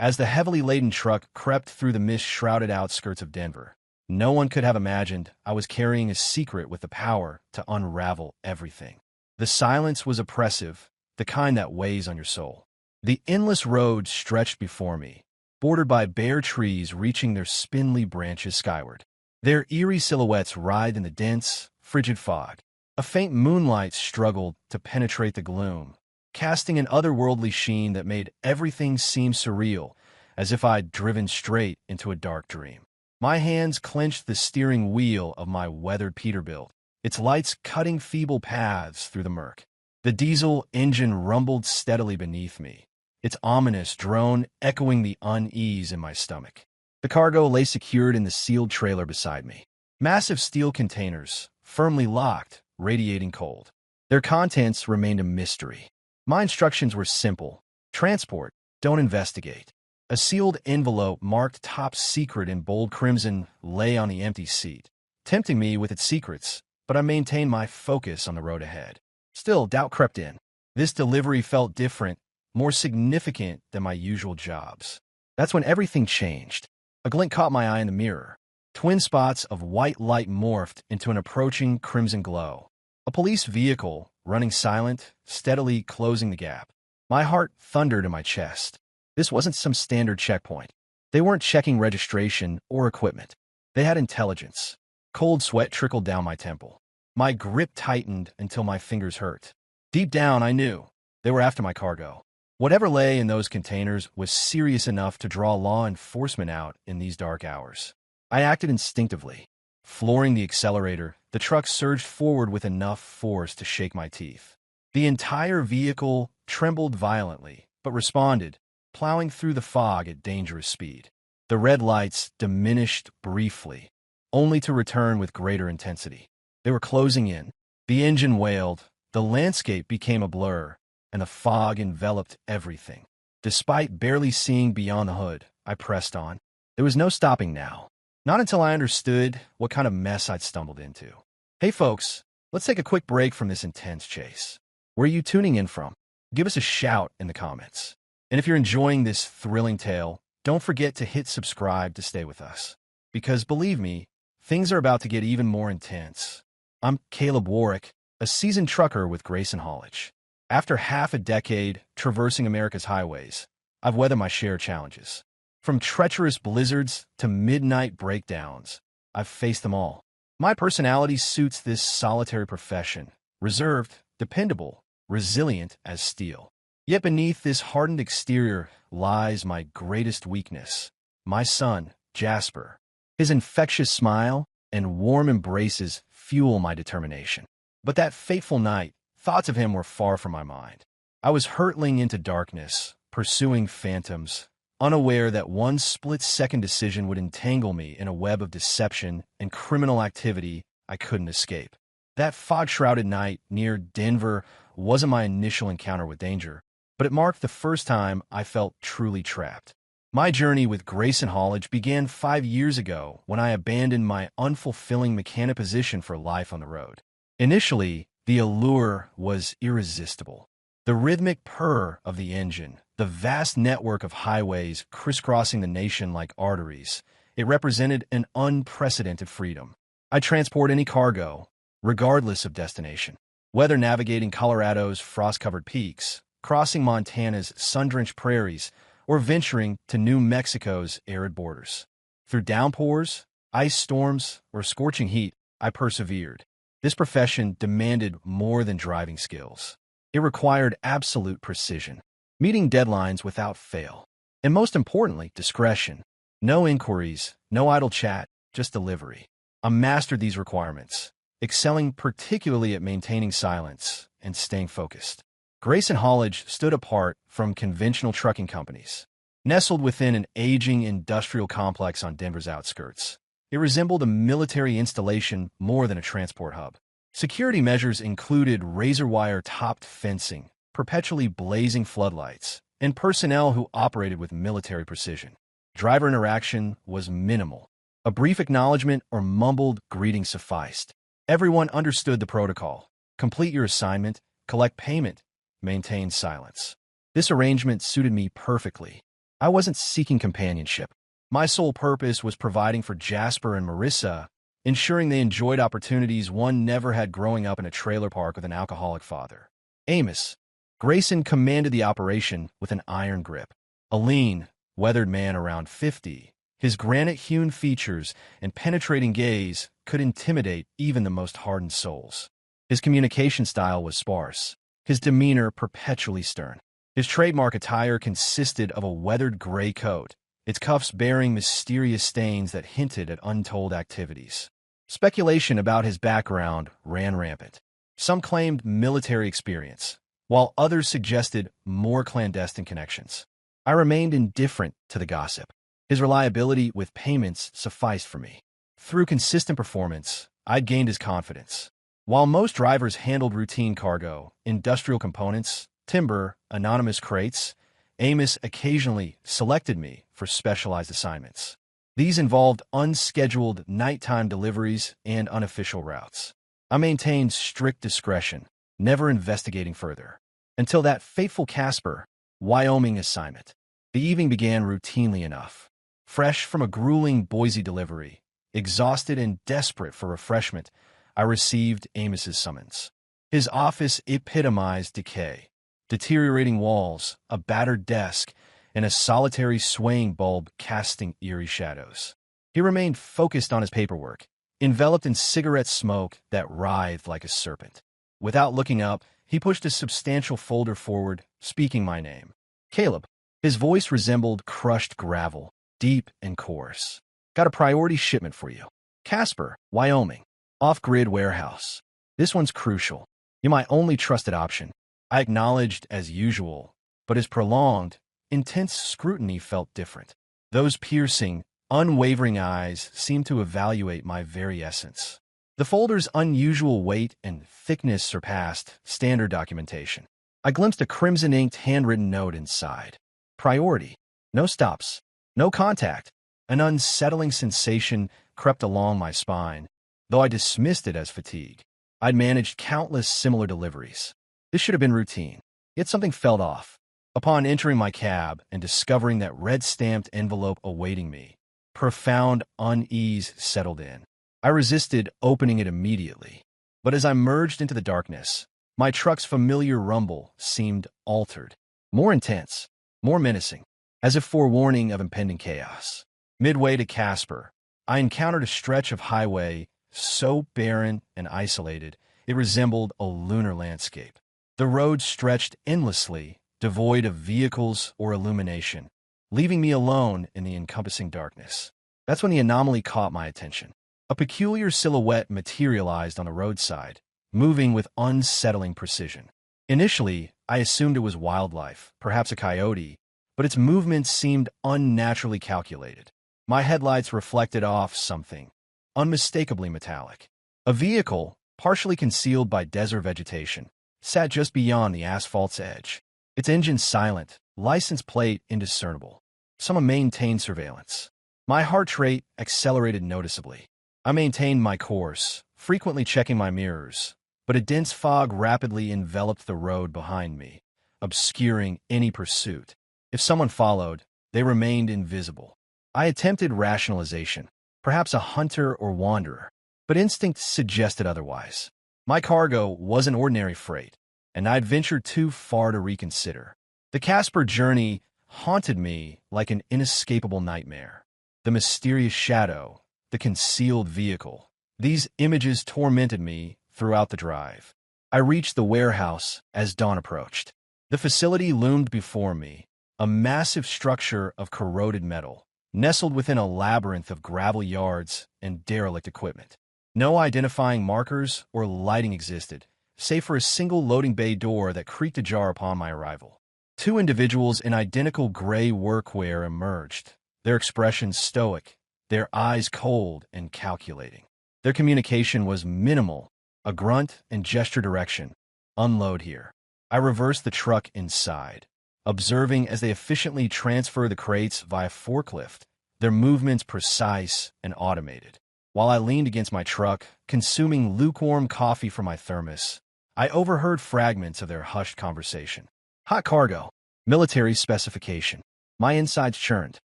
As the heavily laden truck crept through the mist-shrouded outskirts of Denver, no one could have imagined I was carrying a secret with the power to unravel everything. The silence was oppressive, the kind that weighs on your soul. The endless road stretched before me, bordered by bare trees reaching their spindly branches skyward. Their eerie silhouettes writhed in the dense, frigid fog. A faint moonlight struggled to penetrate the gloom, casting an otherworldly sheen that made everything seem surreal, as if I'd driven straight into a dark dream. My hands clenched the steering wheel of my weathered Peterbilt, its lights cutting feeble paths through the murk. The diesel engine rumbled steadily beneath me, its ominous drone echoing the unease in my stomach. The cargo lay secured in the sealed trailer beside me. Massive steel containers, firmly locked, radiating cold. Their contents remained a mystery. My instructions were simple. Transport, don't investigate. A sealed envelope marked top secret in bold crimson lay on the empty seat, tempting me with its secrets, but I maintained my focus on the road ahead. Still, doubt crept in. This delivery felt different, more significant than my usual jobs. That's when everything changed. A glint caught my eye in the mirror. Twin spots of white light morphed into an approaching crimson glow. A police vehicle, running silent, steadily closing the gap. My heart thundered in my chest. This wasn't some standard checkpoint. They weren't checking registration or equipment. They had intelligence. Cold sweat trickled down my temple. My grip tightened until my fingers hurt. Deep down, I knew they were after my cargo. Whatever lay in those containers was serious enough to draw law enforcement out in these dark hours. I acted instinctively. Flooring the accelerator, the truck surged forward with enough force to shake my teeth. The entire vehicle trembled violently, but responded, plowing through the fog at dangerous speed. The red lights diminished briefly, only to return with greater intensity. They were closing in. The engine wailed, the landscape became a blur, and the fog enveloped everything. Despite barely seeing beyond the hood, I pressed on. There was no stopping now. Not until I understood what kind of mess I'd stumbled into. Hey folks, let's take a quick break from this intense chase. Where are you tuning in from? Give us a shout in the comments. And if you're enjoying this thrilling tale, don't forget to hit subscribe to stay with us. Because believe me, things are about to get even more intense. I'm Caleb Warwick, a seasoned trucker with Grayson Haulage. After half a decade traversing America's highways, I've weathered my share of challenges. From treacherous blizzards to midnight breakdowns, I've faced them all. My personality suits this solitary profession, reserved, dependable, resilient as steel. Yet beneath this hardened exterior lies my greatest weakness, my son, Jasper. His infectious smile and warm embraces fuel my determination. But that fateful night, thoughts of him were far from my mind. I was hurtling into darkness, pursuing phantoms, unaware that one split-second decision would entangle me in a web of deception and criminal activity I couldn't escape. That fog-shrouded night near Denver wasn't my initial encounter with danger, but it marked the first time I felt truly trapped. My journey with Grayson Haulage began 5 years ago when I abandoned my unfulfilling mechanic position for life on the road. Initially, the allure was irresistible. The rhythmic purr of the engine, the vast network of highways crisscrossing the nation like arteries, it represented an unprecedented freedom. I transport any cargo, regardless of destination. Whether navigating Colorado's frost-covered peaks, crossing Montana's sun-drenched prairies, or venturing to New Mexico's arid borders. Through downpours, ice storms, or scorching heat, I persevered. This profession demanded more than driving skills. It required absolute precision, meeting deadlines without fail, and most importantly, discretion. No inquiries, no idle chat, just delivery. I mastered these requirements, excelling particularly at maintaining silence and staying focused. Grayson Haulage stood apart from conventional trucking companies. Nestled within an aging industrial complex on Denver's outskirts, it resembled a military installation more than a transport hub. Security measures included razor-wire-topped fencing, perpetually blazing floodlights, and personnel who operated with military precision. Driver interaction was minimal. A brief acknowledgement or mumbled greeting sufficed. Everyone understood the protocol. Complete your assignment, collect payment, maintain silence. This arrangement suited me perfectly. I wasn't seeking companionship. My sole purpose was providing for Jasper and Marissa, ensuring they enjoyed opportunities one never had growing up in a trailer park with an alcoholic father. Amos. Grayson commanded the operation with an iron grip. A lean, weathered man around 50, his granite-hewn features and penetrating gaze could intimidate even the most hardened souls. His communication style was sparse, his demeanor perpetually stern. His trademark attire consisted of a weathered gray coat, its cuffs bearing mysterious stains that hinted at untold activities. Speculation about his background ran rampant. Some claimed military experience, while others suggested more clandestine connections. I remained indifferent to the gossip. His reliability with payments sufficed for me. Through consistent performance, I'd gained his confidence. While most drivers handled routine cargo, industrial components, timber, anonymous crates, Amos occasionally selected me for specialized assignments. These involved unscheduled nighttime deliveries and unofficial routes. I maintained strict discretion, never investigating further, until that fateful Casper, Wyoming assignment. The evening began routinely enough. Fresh from a grueling Boise delivery, exhausted and desperate for refreshment, I received Amos's summons. His office epitomized decay. Deteriorating walls, a battered desk, and a solitary swaying bulb casting eerie shadows. He remained focused on his paperwork, enveloped in cigarette smoke that writhed like a serpent. Without looking up, he pushed a substantial folder forward, speaking my name. Caleb. His voice resembled crushed gravel, deep and coarse. Got a priority shipment for you. Casper, Wyoming. Off-grid warehouse. This one's crucial. You're my only trusted option. I acknowledged as usual, but his prolonged, intense scrutiny felt different. Those piercing, unwavering eyes seemed to evaluate my very essence. The folder's unusual weight and thickness surpassed standard documentation. I glimpsed a crimson-inked handwritten note inside. Priority. No stops. No contact. An unsettling sensation crept along my spine, though I dismissed it as fatigue. I'd managed countless similar deliveries. This should have been routine, yet something felt off. Upon entering my cab and discovering that red-stamped envelope awaiting me, profound unease settled in. I resisted opening it immediately, but as I merged into the darkness, my truck's familiar rumble seemed altered, more intense, more menacing, as if forewarning of impending chaos. Midway to Casper, I encountered a stretch of highway so barren and isolated it resembled a lunar landscape. The road stretched endlessly, devoid of vehicles or illumination, leaving me alone in the encompassing darkness. That's when the anomaly caught my attention. A peculiar silhouette materialized on the roadside, moving with unsettling precision. Initially, I assumed it was wildlife, perhaps a coyote, but its movements seemed unnaturally calculated. My headlights reflected off something, unmistakably metallic. A vehicle, partially concealed by desert vegetation, sat just beyond the asphalt's edge. Its engine silent, license plate indiscernible. Someone maintained surveillance. My heart rate accelerated noticeably. I maintained my course, frequently checking my mirrors, but a dense fog rapidly enveloped the road behind me, obscuring any pursuit. If someone followed, they remained invisible. I attempted rationalization, perhaps a hunter or wanderer, but instinct suggested otherwise. My cargo wasn't ordinary freight, and I'd ventured too far to reconsider. The Casper journey haunted me like an inescapable nightmare. The mysterious shadow, the concealed vehicle, these images tormented me throughout the drive. I reached the warehouse as dawn approached. The facility loomed before me, a massive structure of corroded metal, nestled within a labyrinth of gravel yards and derelict equipment. No identifying markers or lighting existed, save for a single loading bay door that creaked ajar upon my arrival. Two individuals in identical gray workwear emerged, their expressions stoic, their eyes cold and calculating. Their communication was minimal, a grunt and gesture direction. Unload here. I reversed the truck inside, observing as they efficiently transfer the crates via forklift, their movements precise and automated. While I leaned against my truck, consuming lukewarm coffee from my thermos, I overheard fragments of their hushed conversation. Hot cargo. Military specification. My insides churned.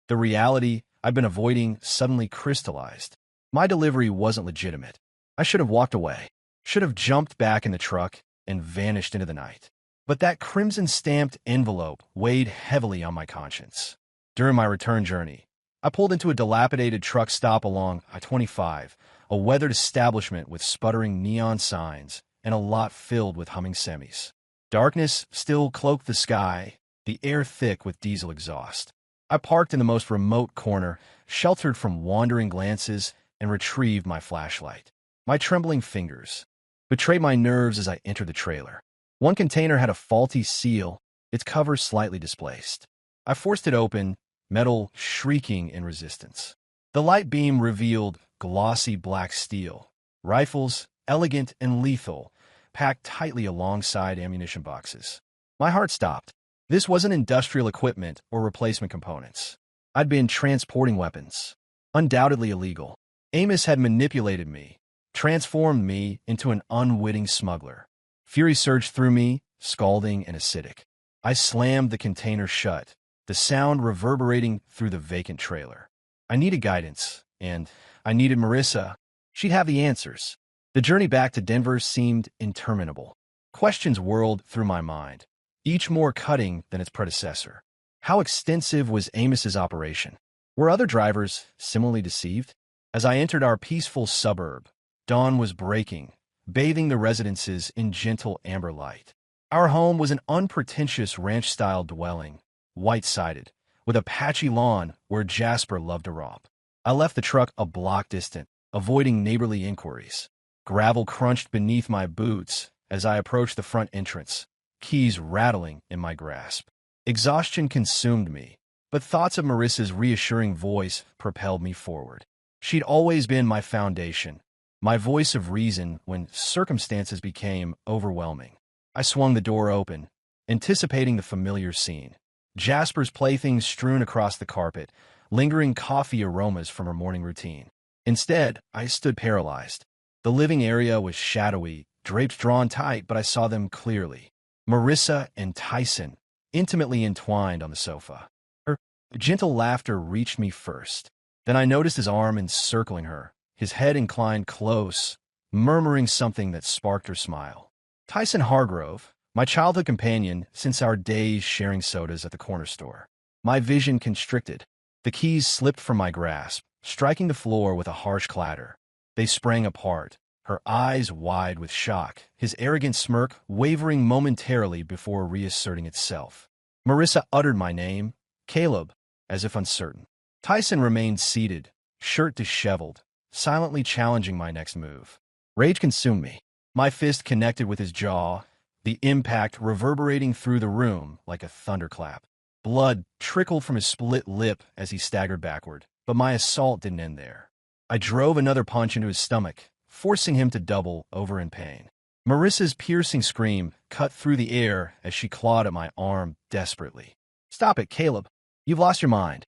The reality I'd been avoiding suddenly crystallized. My delivery wasn't legitimate. I should have walked away, should have jumped back in the truck and vanished into the night. But that crimson-stamped envelope weighed heavily on my conscience. During my return journey, I pulled into a dilapidated truck stop along I-25, a weathered establishment with sputtering neon signs and a lot filled with humming semis. Darkness still cloaked the sky, the air thick with diesel exhaust. I parked in the most remote corner, sheltered from wandering glances, and retrieved my flashlight. My trembling fingers betrayed my nerves as I entered the trailer. One container had a faulty seal, its cover slightly displaced. I forced it open, metal shrieking in resistance. The light beam revealed glossy black steel, rifles, elegant and lethal, packed tightly alongside ammunition boxes. My heart stopped. This wasn't industrial equipment or replacement components. I'd been transporting weapons. Undoubtedly illegal. Amos had manipulated me, transformed me into an unwitting smuggler. Fury surged through me, scalding and acidic. I slammed the container shut, the sound reverberating through the vacant trailer. I needed guidance, and I needed Marissa. She'd have the answers. The journey back to Denver seemed interminable. Questions whirled through my mind, each more cutting than its predecessor. How extensive was Amos's operation? Were other drivers similarly deceived? As I entered our peaceful suburb, dawn was breaking, bathing the residences in gentle amber light. Our home was an unpretentious ranch-style dwelling, white-sided, with a patchy lawn where Jasper loved to romp. I left the truck a block distant, avoiding neighborly inquiries. Gravel crunched beneath my boots as I approached the front entrance, keys rattling in my grasp. Exhaustion consumed me, but thoughts of Marissa's reassuring voice propelled me forward. She'd always been my foundation, my voice of reason when circumstances became overwhelming. I swung the door open, anticipating the familiar scene. Jasper's playthings strewn across the carpet, lingering coffee aromas from her morning routine. Instead, I stood paralyzed. The living area was shadowy, drapes drawn tight, but I saw them clearly. Marissa and Tyson, intimately entwined on the sofa. Her gentle laughter reached me first. Then I noticed his arm encircling her, his head inclined close, murmuring something that sparked her smile. Tyson Hargrove, my childhood companion since our days sharing sodas at the corner store. My vision constricted. The keys slipped from my grasp, striking the floor with a harsh clatter. They sprang apart, her eyes wide with shock, his arrogant smirk wavering momentarily before reasserting itself. Marissa uttered my name, Caleb, as if uncertain. Tyson remained seated, shirt disheveled, silently challenging my next move. Rage consumed me. My fist connected with his jaw, the impact reverberating through the room like a thunderclap. Blood trickled from his split lip as he staggered backward, but my assault didn't end there. I drove another punch into his stomach, forcing him to double over in pain. Marissa's piercing scream cut through the air as she clawed at my arm desperately. "Stop it, Caleb. You've lost your mind."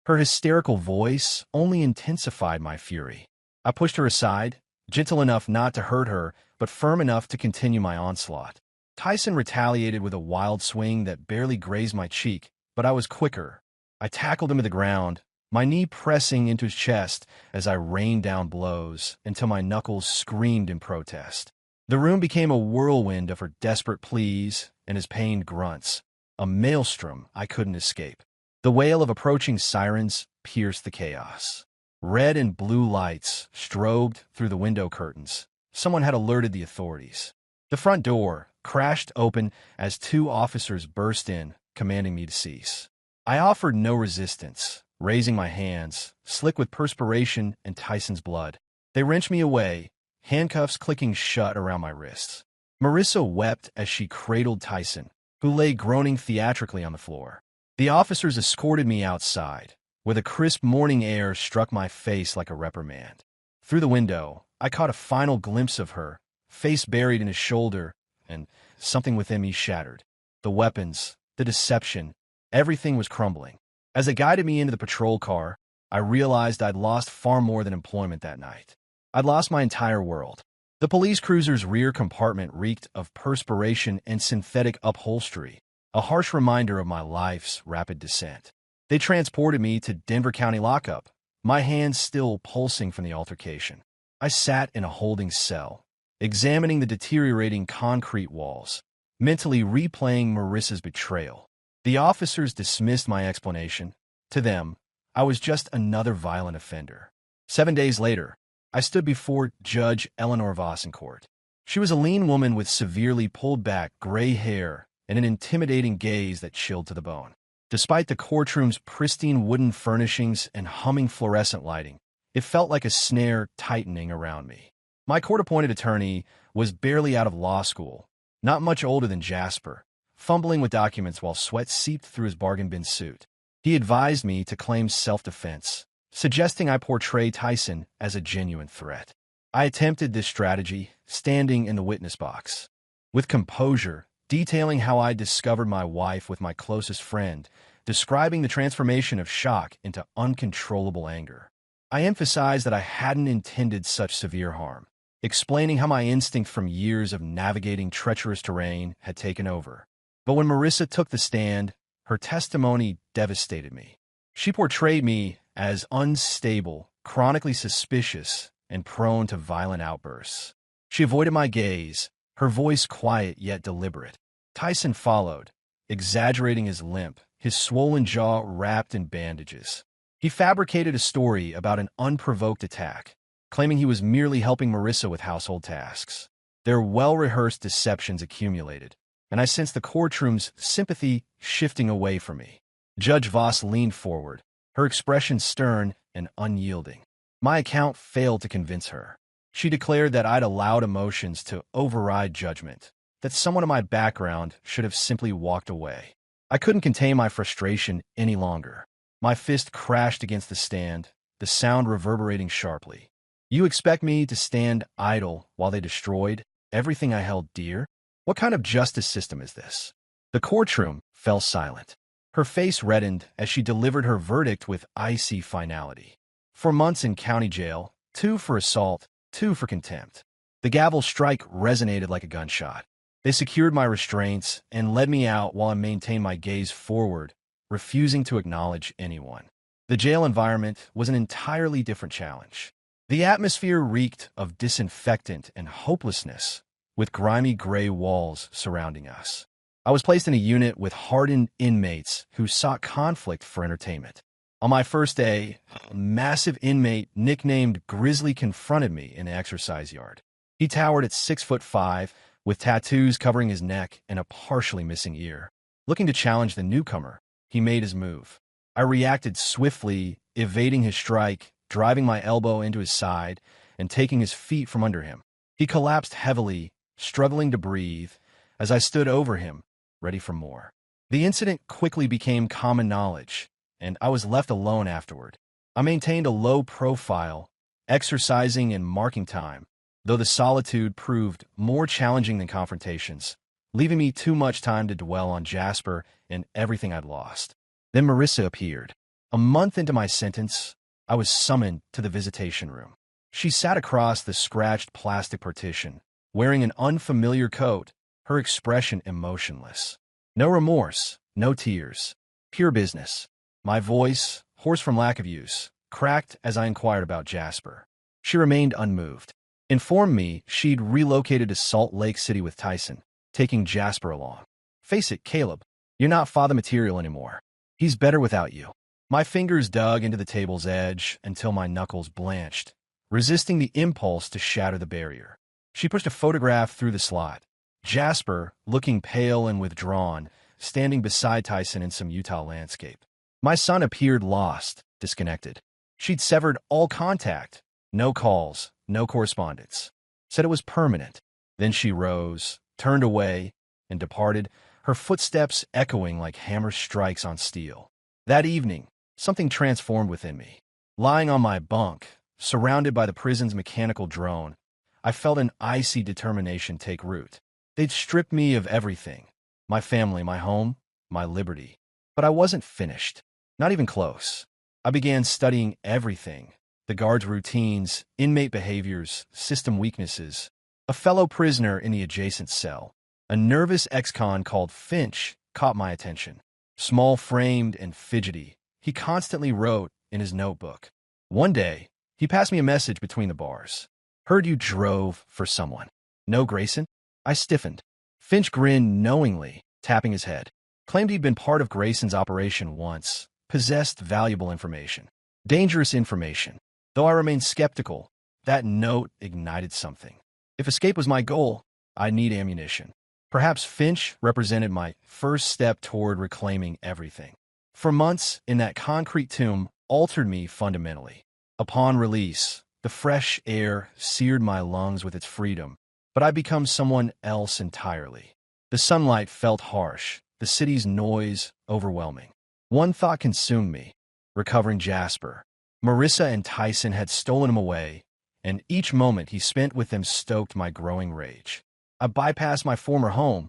Her hysterical voice only intensified my fury. I pushed her aside, gentle enough not to hurt her, but firm enough to continue my onslaught. Tyson retaliated with a wild swing that barely grazed my cheek, but I was quicker. I tackled him to the ground, my knee pressing into his chest as I rained down blows until my knuckles screamed in protest. The room became a whirlwind of her desperate pleas and his pained grunts, a maelstrom I couldn't escape. The wail of approaching sirens pierced the chaos. Red and blue lights strobed through the window curtains. Someone had alerted the authorities. The front door crashed open as two officers burst in, commanding me to cease. I offered no resistance, raising my hands, slick with perspiration and Tyson's blood. They wrenched me away, handcuffs clicking shut around my wrists. Marissa wept as she cradled Tyson, who lay groaning theatrically on the floor. The officers escorted me outside, where the crisp morning air struck my face like a reprimand. Through the window, I caught a final glimpse of her, face buried in his shoulder, and something within me shattered. The weapons, the deception, everything was crumbling. As they guided me into the patrol car, I realized I'd lost far more than employment that night. I'd lost my entire world. The police cruiser's rear compartment reeked of perspiration and synthetic upholstery, a harsh reminder of my life's rapid descent. They transported me to Denver County lockup, my hands still pulsing from the altercation. I sat in a holding cell, examining the deteriorating concrete walls, mentally replaying Marissa's betrayal. The officers dismissed my explanation. To them, I was just another violent offender. 7 days later, I stood before Judge Eleanor Voss in court. She was a lean woman with severely pulled-back gray hair and an intimidating gaze that chilled to the bone. Despite the courtroom's pristine wooden furnishings and humming fluorescent lighting, it felt like a snare tightening around me. My court-appointed attorney was barely out of law school, not much older than Jasper, fumbling with documents while sweat seeped through his bargain bin suit. He advised me to claim self-defense, suggesting I portray Tyson as a genuine threat. I attempted this strategy, standing in the witness box. With composure, detailing how I discovered my wife with my closest friend, describing the transformation of shock into uncontrollable anger. I emphasized that I hadn't intended such severe harm, explaining how my instinct from years of navigating treacherous terrain had taken over. But when Marissa took the stand, her testimony devastated me. She portrayed me as unstable, chronically suspicious, and prone to violent outbursts. She avoided my gaze, her voice quiet yet deliberate. Tyson followed, exaggerating his limp, his swollen jaw wrapped in bandages. He fabricated a story about an unprovoked attack, claiming he was merely helping Marissa with household tasks. Their well-rehearsed deceptions accumulated, and I sensed the courtroom's sympathy shifting away from me. Judge Voss leaned forward, her expression stern and unyielding. My account failed to convince her. She declared that I'd allowed emotions to override judgment, that someone in my background should have simply walked away. I couldn't contain my frustration any longer. My fist crashed against the stand, the sound reverberating sharply. You expect me to stand idle while they destroyed everything I held dear? What kind of justice system is this? The courtroom fell silent. Her face reddened as she delivered her verdict with icy finality. 4 months in county jail, 2 for assault, 2 for contempt. The gavel strike resonated like a gunshot. They secured my restraints and led me out while I maintained my gaze forward, refusing to acknowledge anyone. The jail environment was an entirely different challenge. The atmosphere reeked of disinfectant and hopelessness, with grimy gray walls surrounding us. I was placed in a unit with hardened inmates who sought conflict for entertainment. On my first day, a massive inmate nicknamed Grizzly confronted me in the exercise yard. He towered at 6'5", with tattoos covering his neck and a partially missing ear. Looking to challenge the newcomer, he made his move. I reacted swiftly, evading his strike, driving my elbow into his side, and taking his feet from under him. He collapsed heavily, struggling to breathe, as I stood over him, ready for more. The incident quickly became common knowledge, and I was left alone afterward. I maintained a low profile, exercising and marking time, though the solitude proved more challenging than confrontations, leaving me too much time to dwell on Jasper and everything I'd lost. Then Marissa appeared. A month into my sentence, I was summoned to the visitation room. She sat across the scratched plastic partition, wearing an unfamiliar coat, her expression emotionless. No remorse, no tears, pure business. My voice, hoarse from lack of use, cracked as I inquired about Jasper. She remained unmoved. Informed me she'd relocated to Salt Lake City with Tyson, taking Jasper along. Face it, Caleb, you're not father material anymore. He's better without you. My fingers dug into the table's edge until my knuckles blanched, resisting the impulse to shatter the barrier. She pushed a photograph through the slot. Jasper, looking pale and withdrawn, standing beside Tyson in some Utah landscape. My son appeared lost, disconnected. She'd severed all contact. No calls, no correspondence. Said it was permanent. Then she rose, turned away, and departed, her footsteps echoing like hammer strikes on steel. That evening, something transformed within me. Lying on my bunk, surrounded by the prison's mechanical drone, I felt an icy determination take root. They'd stripped me of everything. My family, my home, my liberty. But I wasn't finished. Not even close. I began studying everything. The guards' routines, inmate behaviors, system weaknesses. A fellow prisoner in the adjacent cell, a nervous ex-con called Finch, caught my attention. Small-framed and fidgety, he constantly wrote in his notebook. One day, he passed me a message between the bars. "Heard you drove for someone." "No, Grayson?" I stiffened. Finch grinned knowingly, tapping his head. Claimed he'd been part of Grayson's operation once, possessed valuable information. Dangerous information. Though I remained skeptical, that note ignited something. If escape was my goal, I'd need ammunition. Perhaps Finch represented my first step toward reclaiming everything. For months, in that concrete tomb altered me fundamentally. Upon release, the fresh air seared my lungs with its freedom, but I'd become someone else entirely. The sunlight felt harsh, the city's noise overwhelming. One thought consumed me: recovering Jasper. Marissa and Tyson had stolen him away, and each moment he spent with them stoked my growing rage. I bypassed my former home.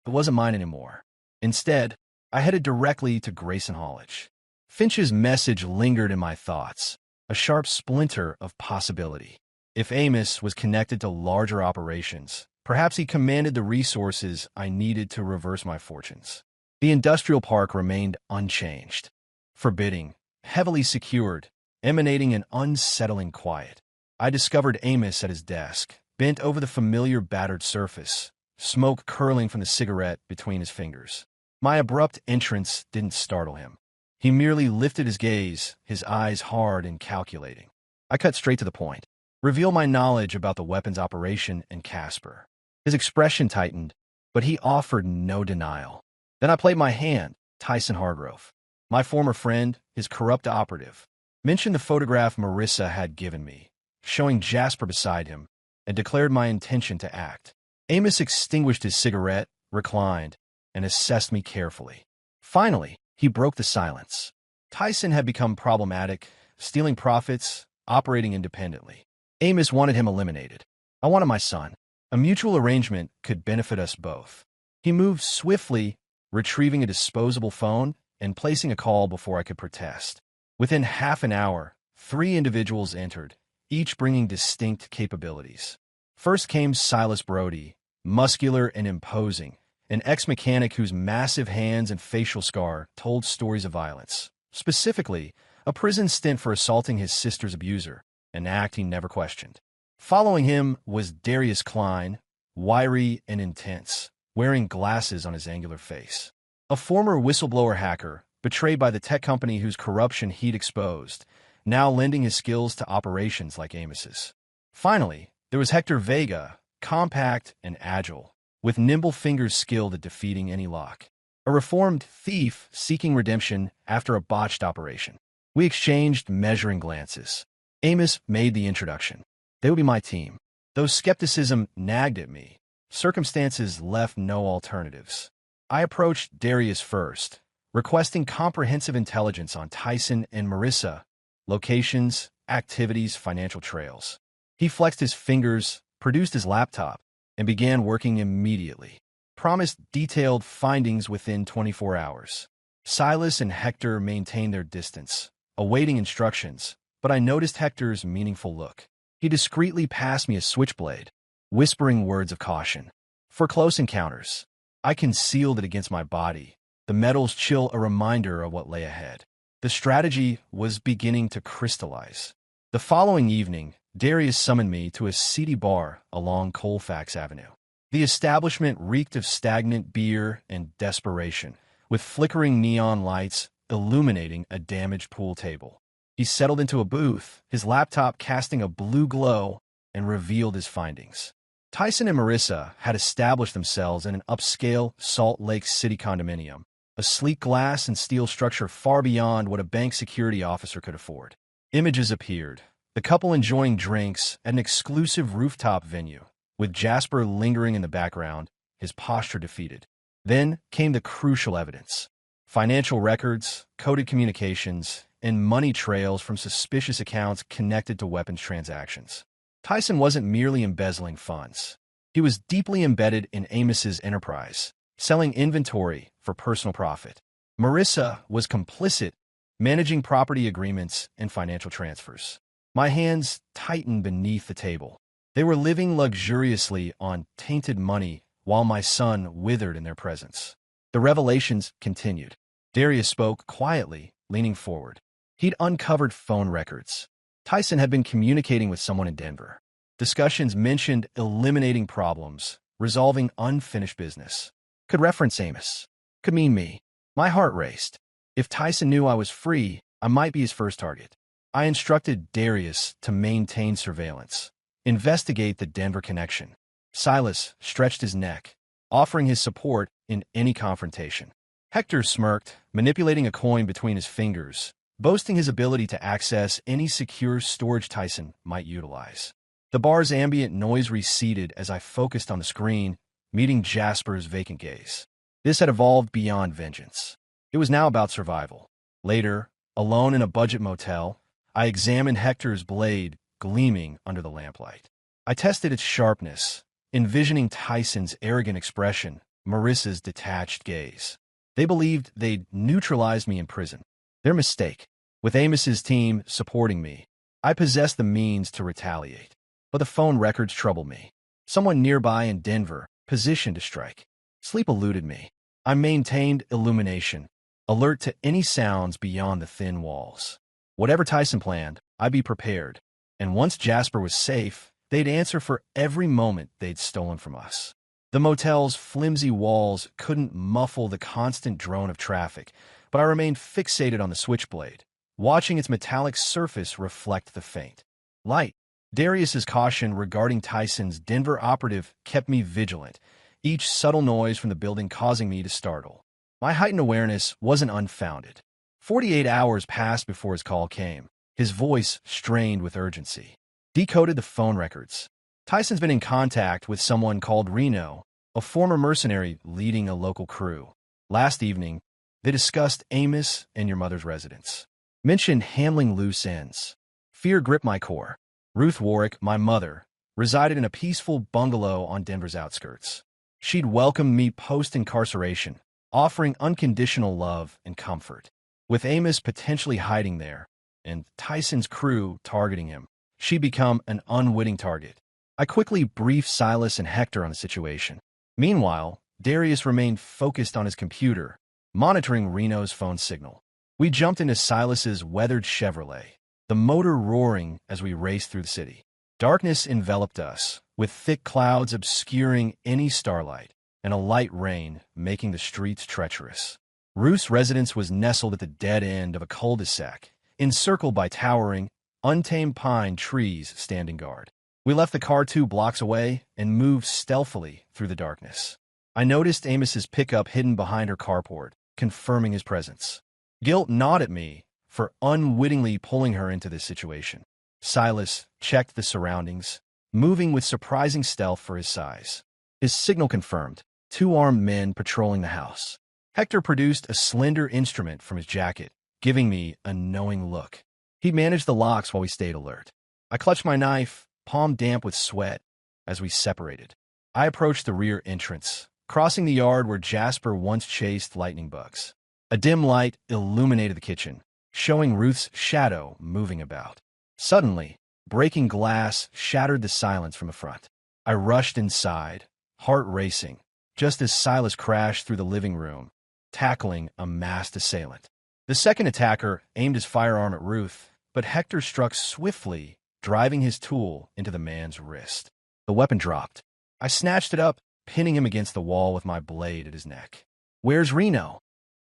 It wasn't mine anymore. Instead, I headed directly to Grayson College. Finch's message lingered in my thoughts, a sharp splinter of possibility. If Amos was connected to larger operations, perhaps he commanded the resources I needed to reverse my fortunes. The industrial park remained unchanged, forbidding, heavily secured, emanating an unsettling quiet. I discovered Amos at his desk, bent over the familiar battered surface, smoke curling from the cigarette between his fingers. My abrupt entrance didn't startle him. He merely lifted his gaze, his eyes hard and calculating. I cut straight to the point, revealed my knowledge about the weapons operation and Casper. His expression tightened, but he offered no denial. Then I played my hand, Tyson Hargrove. My former friend, his corrupt operative, mentioned the photograph Marissa had given me, showing Jasper beside him, and declared my intention to act. Amos extinguished his cigarette, reclined, and assessed me carefully. Finally, he broke the silence. Tyson had become problematic, stealing profits, operating independently. Amos wanted him eliminated. I wanted my son. A mutual arrangement could benefit us both. He moved swiftly, retrieving a disposable phone and placing a call before I could protest. Within half an hour, 3 individuals entered, each bringing distinct capabilities. First came Silas Brody, muscular and imposing, an ex-mechanic whose massive hands and facial scar told stories of violence. Specifically, a prison stint for assaulting his sister's abuser, an act he never questioned. Following him was Darius Klein, wiry and intense, wearing glasses on his angular face. A former whistleblower hacker, betrayed by the tech company whose corruption he'd exposed, now lending his skills to operations like Amos's. Finally, there was Hector Vega, compact and agile, with nimble fingers skilled at defeating any lock. A reformed thief seeking redemption after a botched operation. We exchanged measuring glances. Amos made the introduction. They would be my team. Though skepticism nagged at me, circumstances left no alternatives. I approached Darius first, requesting comprehensive intelligence on Tyson and Marissa, locations, activities, financial trails. He flexed his fingers, produced his laptop, and began working immediately. Promised detailed findings within 24 hours. Silas and Hector maintained their distance, awaiting instructions, but I noticed Hector's meaningful look. He discreetly passed me a switchblade, whispering words of caution. For close encounters, I concealed it against my body, the metal's chill a reminder of what lay ahead. The strategy was beginning to crystallize. The following evening, Darius summoned me to a seedy bar along Colfax Avenue. The establishment reeked of stagnant beer and desperation, with flickering neon lights illuminating a damaged pool table. He settled into a booth, his laptop casting a blue glow, and revealed his findings. Tyson and Marissa had established themselves in an upscale Salt Lake City condominium, a sleek glass and steel structure far beyond what a bank security officer could afford. Images appeared, the couple enjoying drinks at an exclusive rooftop venue, with Jasper lingering in the background, his posture defeated. Then came the crucial evidence: financial records, coded communications, and money trails from suspicious accounts connected to weapons transactions. Tyson wasn't merely embezzling funds. He was deeply embedded in Amos's enterprise, selling inventory for personal profit. Marissa was complicit, managing property agreements and financial transfers. My hands tightened beneath the table. They were living luxuriously on tainted money while my son withered in their presence. The revelations continued. Darius spoke quietly, leaning forward. He'd uncovered phone records. Tyson had been communicating with someone in Denver. Discussions mentioned eliminating problems, resolving unfinished business. Could reference Amos. Could mean me. My heart raced. If Tyson knew I was free, I might be his first target. I instructed Darius to maintain surveillance, investigate the Denver connection. Silas stretched his neck, offering his support in any confrontation. Hector smirked, manipulating a coin between his fingers, boasting his ability to access any secure storage Tyson might utilize. The bar's ambient noise receded as I focused on the screen, meeting Jasper's vacant gaze. This had evolved beyond vengeance. It was now about survival. Later, alone in a budget motel, I examined Hector's blade gleaming under the lamplight. I tested its sharpness, envisioning Tyson's arrogant expression, Marissa's detached gaze. They believed they'd neutralized me in prison. Their mistake. With Amos's team supporting me, I possessed the means to retaliate. But the phone records troubled me. Someone nearby in Denver, positioned to strike. Sleep eluded me. I maintained illumination, alert to any sounds beyond the thin walls. Whatever Tyson planned, I'd be prepared. And once Jasper was safe, they'd answer for every moment they'd stolen from us. The motel's flimsy walls couldn't muffle the constant drone of traffic, but I remained fixated on the switchblade, watching its metallic surface reflect the faint light. Darius's caution regarding Tyson's Denver operative kept me vigilant, each subtle noise from the building causing me to startle. My heightened awareness wasn't unfounded. 48 hours passed before his call came, his voice strained with urgency. Decoded the phone records. Tyson's been in contact with someone called Reno, a former mercenary leading a local crew. Last evening, they discussed Amos and your mother's residence. Mentioned handling loose ends. Fear gripped my core. Ruth Warwick, my mother, resided in a peaceful bungalow on Denver's outskirts. She'd welcomed me post-incarceration, offering unconditional love and comfort. With Amos potentially hiding there, and Tyson's crew targeting him, she'd become an unwitting target. I quickly briefed Silas and Hector on the situation. Meanwhile, Darius remained focused on his computer, monitoring Reno's phone signal. We jumped into Silas's weathered Chevrolet, the motor roaring as we raced through the city. Darkness enveloped us, with thick clouds obscuring any starlight, and a light rain making the streets treacherous. Ruth's residence was nestled at the dead end of a cul-de-sac, encircled by towering, untamed pine trees standing guard. We left the car 2 blocks away and moved stealthily through the darkness. I noticed Amos's pickup hidden behind her carport, confirming his presence. Guilt gnawed at me for unwittingly pulling her into this situation. Silas checked the surroundings, moving with surprising stealth for his size. His signal confirmed, 2 armed men patrolling the house. Hector produced a slender instrument from his jacket, giving me a knowing look. He managed the locks while we stayed alert. I clutched my knife, palm damp with sweat, as we separated. I approached the rear entrance, crossing the yard where Jasper once chased lightning bugs. A dim light illuminated the kitchen, showing Ruth's shadow moving about. Suddenly, breaking glass shattered the silence from the front. I rushed inside, heart racing, just as Silas crashed through the living room, tackling a masked assailant. The second attacker aimed his firearm at Ruth, but Hector struck swiftly, driving his tool into the man's wrist. The weapon dropped. I snatched it up, pinning him against the wall with my blade at his neck. "Where's Reno?"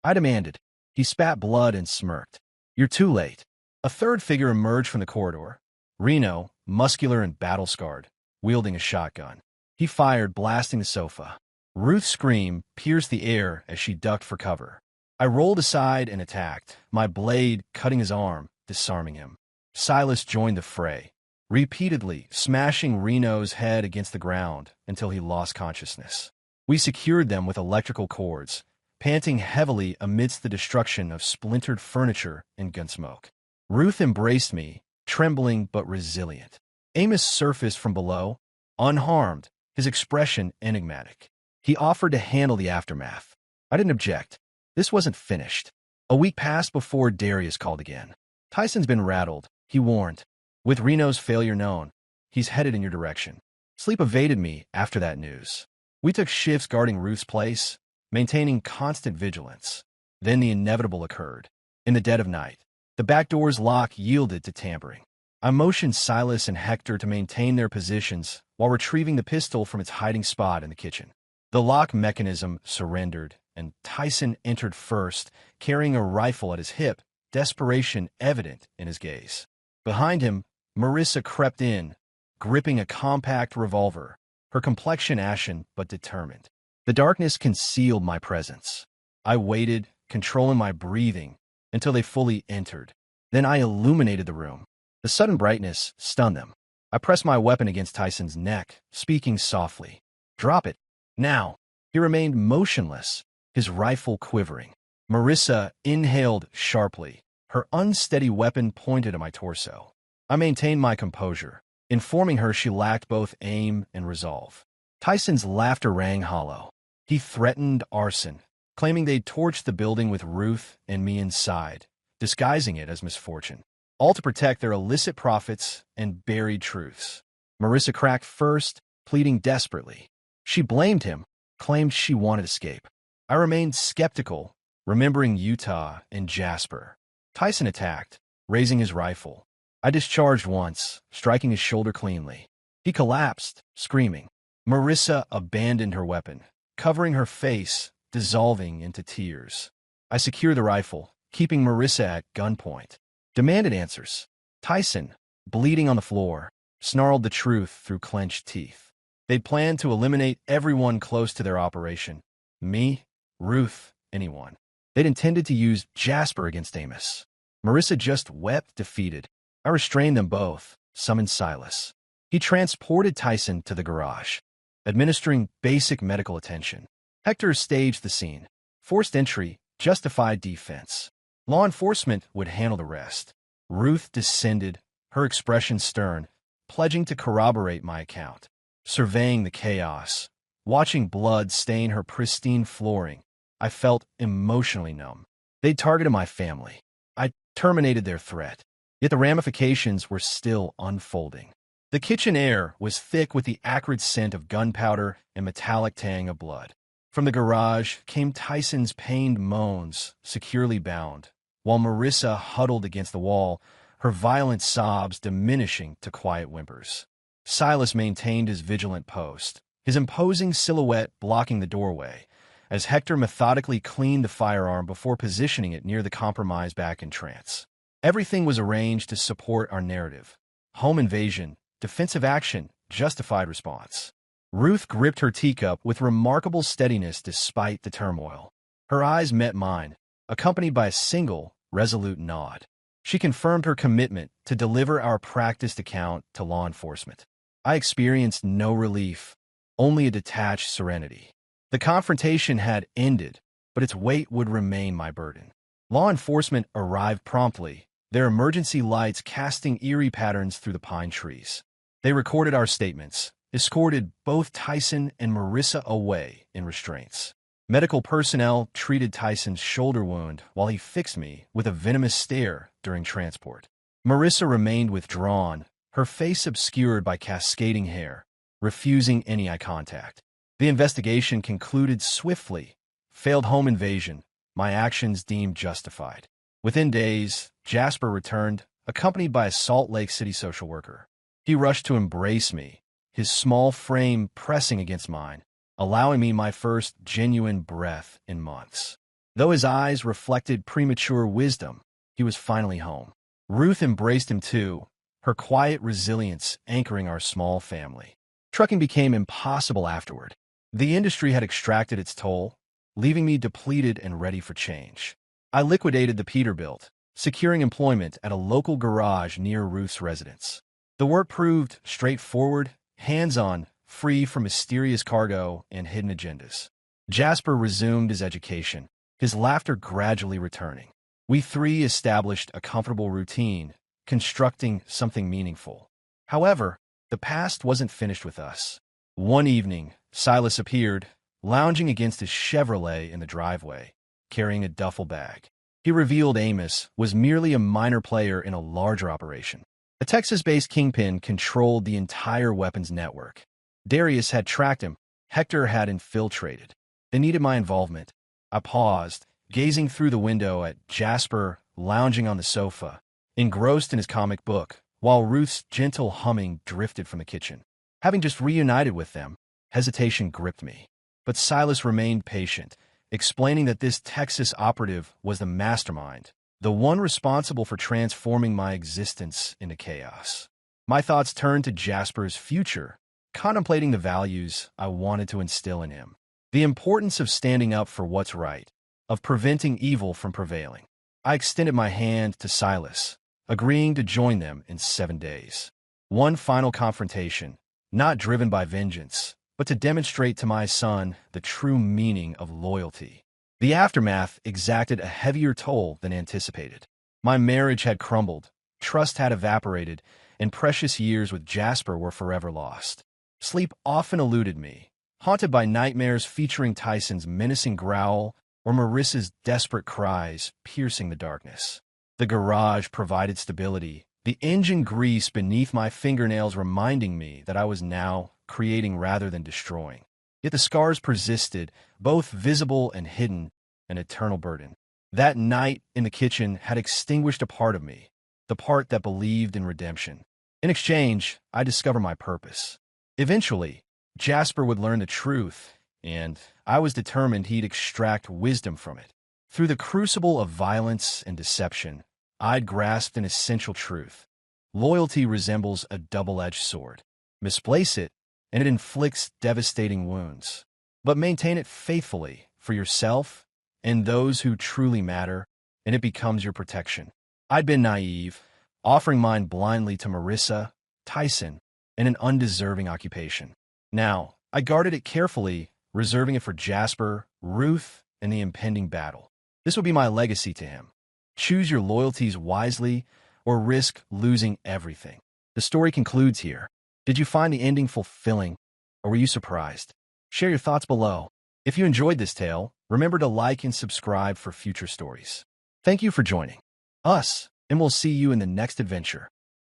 I demanded. He spat blood and smirked. "You're too late." A third figure emerged from the corridor. Reno, muscular and battle-scarred, wielding a shotgun. He fired, blasting the sofa. Ruth's scream pierced the air as she ducked for cover. I rolled aside and attacked, my blade cutting his arm, disarming him. Silas joined the fray, repeatedly smashing Reno's head against the ground until he lost consciousness. We secured them with electrical cords, panting heavily amidst the destruction of splintered furniture and gun smoke. Ruth embraced me, trembling but resilient. Amos surfaced from below, unharmed, his expression enigmatic. He offered to handle the aftermath. I didn't object. This wasn't finished. A week passed before Darius called again. "Tyson's been rattled," he warned. "With Reno's failure known, he's headed in your direction." Sleep evaded me after that news. We took shifts guarding Ruth's place, maintaining constant vigilance. Then the inevitable occurred. In the dead of night, the back door's lock yielded to tampering. I motioned Silas and Hector to maintain their positions while retrieving the pistol from its hiding spot in the kitchen. The lock mechanism surrendered, and Tyson entered first, carrying a rifle at his hip, desperation evident in his gaze. Behind him, Marissa crept in, gripping a compact revolver, her complexion ashen but determined. The darkness concealed my presence. I waited, controlling my breathing, until they fully entered. Then I illuminated the room. The sudden brightness stunned them. I pressed my weapon against Tyson's neck, speaking softly. "Drop it. Now." He remained motionless, his rifle quivering. Marissa inhaled sharply, her unsteady weapon pointed at my torso. I maintained my composure, informing her she lacked both aim and resolve. Tyson's laughter rang hollow. He threatened arson, claiming they'd torched the building with Ruth and me inside, disguising it as misfortune, all to protect their illicit profits and buried truths. Marissa cracked first, pleading desperately. She blamed him, claimed she wanted escape. I remained skeptical, remembering Utah and Jasper. Tyson attacked, raising his rifle. I discharged once, striking his shoulder cleanly. He collapsed, screaming. Marissa abandoned her weapon, covering her face, dissolving into tears. I secured the rifle, keeping Marissa at gunpoint. Demanded answers. Tyson, bleeding on the floor, snarled the truth through clenched teeth. They'd planned to eliminate everyone close to their operation. Me, Ruth, anyone. They'd intended to use Jasper against Amos. Marissa just wept defeated. I restrained them both, summoned Silas. He transported Tyson to the garage, administering basic medical attention. Hector staged the scene. Forced entry, justified defense. Law enforcement would handle the rest. Ruth descended, her expression stern, pledging to corroborate my account. Surveying the chaos, watching blood stain her pristine flooring, I felt emotionally numb. They targeted my family. I terminated their threat. Yet the ramifications were still unfolding. The kitchen air was thick with the acrid scent of gunpowder and metallic tang of blood. From the garage came Tyson's pained moans, securely bound, while Marissa huddled against the wall, her violent sobs diminishing to quiet whimpers. Silas maintained his vigilant post, his imposing silhouette blocking the doorway, as Hector methodically cleaned the firearm before positioning it near the compromised back entrance. Everything was arranged to support our narrative. Home invasion, defensive action, justified response. Ruth gripped her teacup with remarkable steadiness despite the turmoil. Her eyes met mine, accompanied by a single, resolute nod. She confirmed her commitment to deliver our practiced account to law enforcement. I experienced no relief, only a detached serenity. The confrontation had ended, but its weight would remain my burden. Law enforcement arrived promptly, their emergency lights casting eerie patterns through the pine trees. They recorded our statements, escorted both Tyson and Marissa away in restraints. Medical personnel treated Tyson's shoulder wound while he fixed me with a venomous stare during transport. Marissa remained withdrawn, her face obscured by cascading hair, refusing any eye contact. The investigation concluded swiftly. Failed home invasion, my actions deemed justified. Within days, Jasper returned, accompanied by a Salt Lake City social worker. He rushed to embrace me, his small frame pressing against mine, allowing me my first genuine breath in months. Though his eyes reflected premature wisdom, he was finally home. Ruth embraced him too, her quiet resilience anchoring our small family. Trucking became impossible afterward. The industry had extracted its toll, leaving me depleted and ready for change. I liquidated the Peterbilt, securing employment at a local garage near Ruth's residence. The work proved straightforward, hands-on, free from mysterious cargo and hidden agendas. Jasper resumed his education, his laughter gradually returning. We three established a comfortable routine, constructing something meaningful. However, the past wasn't finished with us. One evening, Silas appeared, lounging against his Chevrolet in the driveway, carrying a duffel bag. He revealed Amos was merely a minor player in a larger operation. A Texas-based kingpin controlled the entire weapons network. Darius had tracked him. Hector had infiltrated. They needed my involvement. I paused, gazing through the window at Jasper, lounging on the sofa, engrossed in his comic book, while Ruth's gentle humming drifted from the kitchen. Having just reunited with them, hesitation gripped me. But Silas remained patient, explaining that this Texas operative was the mastermind, the one responsible for transforming my existence into chaos. My thoughts turned to Jasper's future, contemplating the values I wanted to instill in him. The importance of standing up for what's right, of preventing evil from prevailing. I extended my hand to Silas, agreeing to join them in 7 days. One final confrontation, not driven by vengeance, but to demonstrate to my son the true meaning of loyalty. The aftermath exacted a heavier toll than anticipated. My marriage had crumbled, trust had evaporated, and precious years with Jasper were forever lost. Sleep often eluded me, haunted by nightmares featuring Tyson's menacing growl or Marissa's desperate cries piercing the darkness. The garage provided stability, the engine grease beneath my fingernails reminding me that I was now creating rather than destroying. Yet the scars persisted, both visible and hidden, an eternal burden. That night in the kitchen had extinguished a part of me, the part that believed in redemption. In exchange, I discovered my purpose. Eventually, Jasper would learn the truth, and I was determined he'd extract wisdom from it. Through the crucible of violence and deception, I'd grasped an essential truth. Loyalty resembles a double-edged sword. Misplace it, and it inflicts devastating wounds. But maintain it faithfully for yourself and those who truly matter, and it becomes your protection. I'd been naive, offering mine blindly to Marissa, Tyson, and an undeserving occupation. Now, I guarded it carefully, reserving it for Jasper, Ruth, and the impending battle. This would be my legacy to him. Choose your loyalties wisely, or risk losing everything. The story concludes here. Did you find the ending fulfilling, or were you surprised? Share your thoughts below. If you enjoyed this tale, remember to like and subscribe for future stories. Thank you for joining us, and we'll see you in the next adventure.